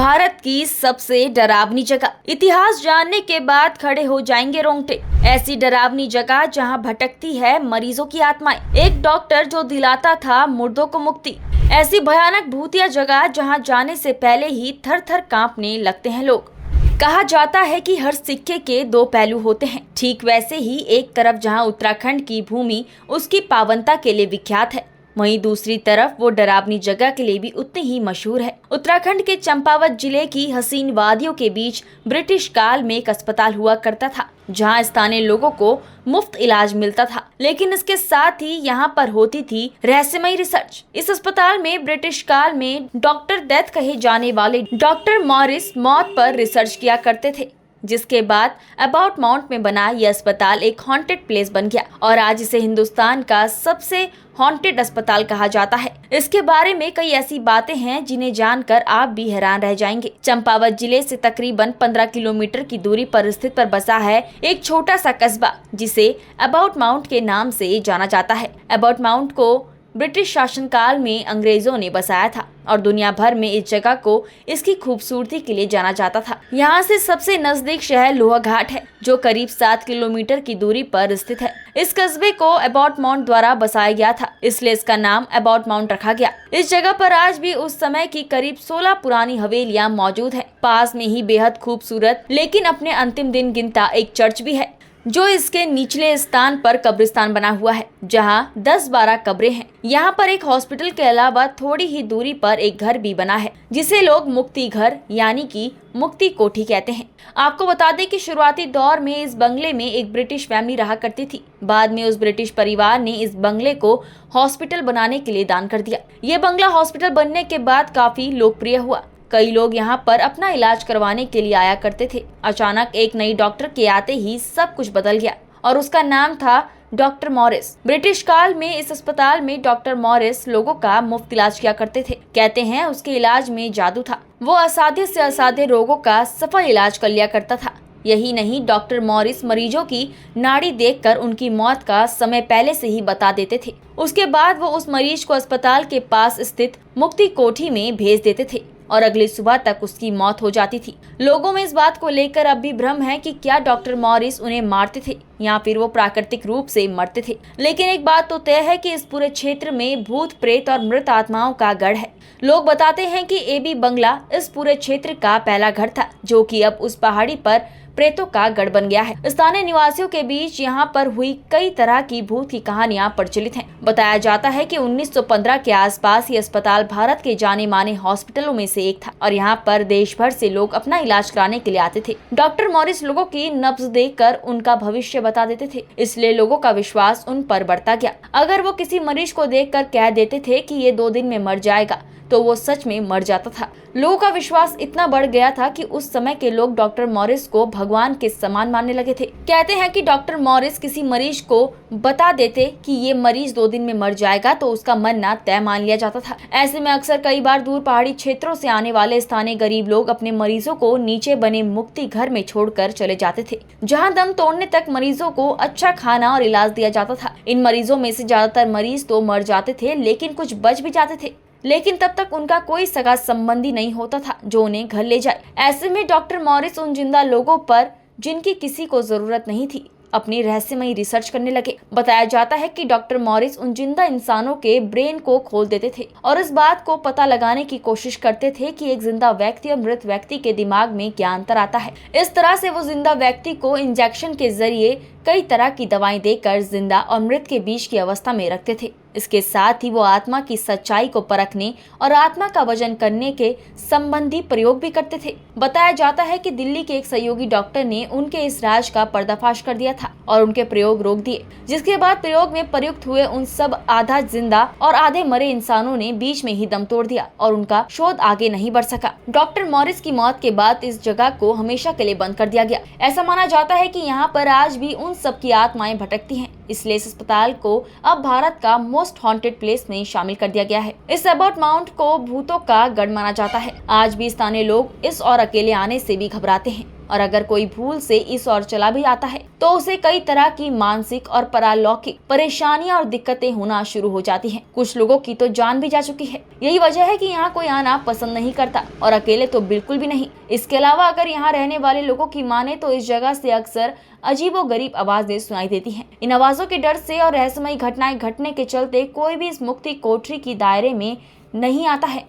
भारत की सबसे डरावनी जगह। इतिहास जानने के बाद खड़े हो जाएंगे रोंगटे। ऐसी डरावनी जगह जहां भटकती है मरीजों की आत्माएं। एक डॉक्टर जो दिलाता था मुर्दों को मुक्ति। ऐसी भयानक भूतिया जगह जहां जाने से पहले ही थर थर कांपने लगते हैं लोग। कहा जाता है कि हर सिक्के के दो पहलू होते हैं। ठीक वैसे ही एक तरफ जहां उत्तराखंड की भूमि उसकी पावनता के लिए विख्यात है, वहीं दूसरी तरफ वो डरावनी जगह के लिए भी उतनी ही मशहूर है। उत्तराखंड के चंपावत जिले की हसीन वादियों के बीच ब्रिटिश काल में एक अस्पताल हुआ करता था, जहां स्थानीय लोगों को मुफ्त इलाज मिलता था। लेकिन इसके साथ ही यहाँ पर होती थी रहस्यमयी रिसर्च। इस अस्पताल में ब्रिटिश काल में डॉक्टर डेथ कहे जाने वाले डॉक्टर मॉरिस मौत पर रिसर्च किया करते थे, जिसके बाद अबाउट माउंट में बना यह अस्पताल एक हॉन्टेड प्लेस बन गया और आज इसे हिंदुस्तान का सबसे हॉन्टेड अस्पताल कहा जाता है। इसके बारे में कई ऐसी बातें हैं जिन्हें जानकर आप भी हैरान रह जाएंगे। चंपावत जिले से तकरीबन 15 किलोमीटर की दूरी पर स्थित पर बसा है एक छोटा सा कस्बा, जिसे अबाउट माउंट के नाम से जाना जाता है। अबाउट माउंट को ब्रिटिश शासनकाल में अंग्रेजों ने बसाया था और दुनिया भर में इस जगह को इसकी खूबसूरती के लिए जाना जाता था। यहाँ से सबसे नजदीक शहर लोहाघाट है, जो करीब 7 किलोमीटर की दूरी पर स्थित है। इस कस्बे को अबाउट माउंट द्वारा बसाया गया था, इसलिए इसका नाम अबाउट माउंट रखा गया। इस जगह पर आज भी उस समय की करीब 16 पुरानी हवेलियां मौजूद है। पास में ही बेहद खूबसूरत लेकिन अपने अंतिम दिन गिनता एक चर्च भी है, जो इसके निचले स्थान पर कब्रिस्तान बना हुआ है, जहां 10-12 कब्रें हैं। यहाँ पर एक हॉस्पिटल के अलावा थोड़ी ही दूरी पर एक घर भी बना है, जिसे लोग मुक्ति घर यानी कि मुक्ति कोठी कहते हैं। आपको बता दें कि शुरुआती दौर में इस बंगले में एक ब्रिटिश फैमिली रहा करती थी। बाद में उस ब्रिटिश परिवार ने इस बंगले को हॉस्पिटल बनाने के लिए दान कर दिया। ये बंगला हॉस्पिटल बनने के बाद काफी लोकप्रिय हुआ। कई लोग यहाँ पर अपना इलाज करवाने के लिए आया करते थे। अचानक एक नई डॉक्टर के आते ही सब कुछ बदल गया और उसका नाम था डॉक्टर मॉरिस। ब्रिटिश काल में इस अस्पताल में डॉक्टर मॉरिस लोगों का मुफ्त इलाज किया करते थे। कहते हैं उसके इलाज में जादू था। वो असाध्य से असाध्य रोगों का सफल इलाज कर लिया करता था। यही नहीं, डॉक्टर मॉरिस मरीजों की नाड़ी देखकर उनकी मौत का समय पहले से ही बता देते थे। उसके बाद वो उस मरीज को अस्पताल के पास स्थित मुक्ति कोठी में भेज देते थे और अगली सुबह तक उसकी मौत हो जाती थी। लोगों में इस बात को लेकर अब भी भ्रम है कि क्या डॉक्टर मॉरिस उन्हें मारते थे या फिर वो प्राकृतिक रूप से मरते थे। लेकिन एक बात तो तय है कि इस पूरे क्षेत्र में भूत प्रेत और मृत आत्माओं का गढ़ है। लोग बताते हैं कि एबी बंगला इस पूरे क्षेत्र का पहला घर था, जो कि अब उस पहाड़ी पर प्रेतों का गढ़ बन गया है। स्थानीय निवासियों के बीच यहाँ पर हुई कई तरह की भूत की कहानियां प्रचलित हैं। बताया जाता है कि 1915 के आसपास ये अस्पताल भारत के जाने माने हॉस्पिटलों में से एक था और यहाँ पर देश भर से लोग अपना इलाज कराने के लिए आते थे। डॉक्टर मॉरिस लोगों की नब्ज देखकर उनका भविष्य बता देते थे, इसलिए लोगों का विश्वास उन पर बढ़ता गया। अगर वो किसी मरीज को देखकर कह देते थे कि ये 2 दिन में मर जाएगा, तो वो सच में मर जाता था। लोगों का विश्वास इतना बढ़ गया था कि उस समय के लोग डॉक्टर मॉरिस को भगवान के समान मानने लगे थे। कहते हैं कि डॉक्टर मॉरिस किसी मरीज को बता देते कि ये मरीज 2 दिन में मर जाएगा, तो उसका मरना तय मान लिया जाता था। ऐसे में अक्सर कई बार दूर पहाड़ी क्षेत्रों से आने वाले स्थानीय गरीब लोग अपने मरीजों को नीचे बने मुक्ति घर में छोड़कर चले जाते थे, जहाँ दम तोड़ने तक मरीजों को अच्छा खाना और इलाज दिया जाता था। इन मरीजों में से ज्यादातर मरीज तो मर जाते थे, लेकिन कुछ बच भी जाते थे, लेकिन तब तक उनका कोई सगा संबंधी नहीं होता था जो उन्हें घर ले जाए। ऐसे में डॉक्टर मॉरिस उन जिंदा लोगों पर, जिनकी किसी को जरूरत नहीं थी, अपनी रहस्यमयी रिसर्च करने लगे। बताया जाता है कि डॉक्टर मॉरिस उन जिंदा इंसानों के ब्रेन को खोल देते थे और इस बात को पता लगाने की कोशिश करते थे कि एक जिंदा व्यक्ति और मृत व्यक्ति के दिमाग में क्या अंतर आता है। इस तरह से वो जिंदा व्यक्ति को इंजेक्शन के जरिए कई तरह की दवाएं देकर जिंदा और मृत के बीच की अवस्था में रखते थे। इसके साथ ही वो आत्मा की सच्चाई को परखने और आत्मा का वजन करने के संबंधी प्रयोग भी करते थे। बताया जाता है कि दिल्ली के एक सहयोगी डॉक्टर ने उनके इस राज का पर्दाफाश कर दिया था और उनके प्रयोग रोक दिए, जिसके बाद प्रयोग में प्रयुक्त हुए उन सब आधा जिंदा और आधे मरे इंसानों ने बीच में ही दम तोड़ दिया और उनका शोध आगे नहीं बढ़ सका। डॉक्टर मॉरिस की मौत के बाद इस जगह को हमेशा के लिए बंद कर दिया गया। ऐसा माना जाता है कि यहाँ पर आज भी उन सब की आत्माएं भटकती हैं, इसलिए इस अस्पताल को अब भारत का मोस्ट हॉन्टेड प्लेस में शामिल कर दिया गया है। इस अबाउट माउंट को भूतों का गढ़ माना जाता है। आज भी स्थानीय लोग इस और अकेले आने से भी घबराते हैं और अगर कोई भूल से इस ओर चला भी आता है तो उसे कई तरह की मानसिक और पारलौकिक परेशानियां और दिक्कतें होना शुरू हो जाती हैं। कुछ लोगों की तो जान भी जा चुकी है। यही वजह है कि यहाँ कोई आना पसंद नहीं करता और अकेले तो बिल्कुल भी नहीं। इसके अलावा अगर यहाँ रहने वाले लोगों की माने तो इस जगह से अक्सर अजीबोगरीब आवाजें सुनाई देती हैं। इन आवाजों के डर से और रहस्यमयी घटनाएं घटने के चलते कोई भी इस मुक्ति कोठरी की दायरे में नहीं आता है।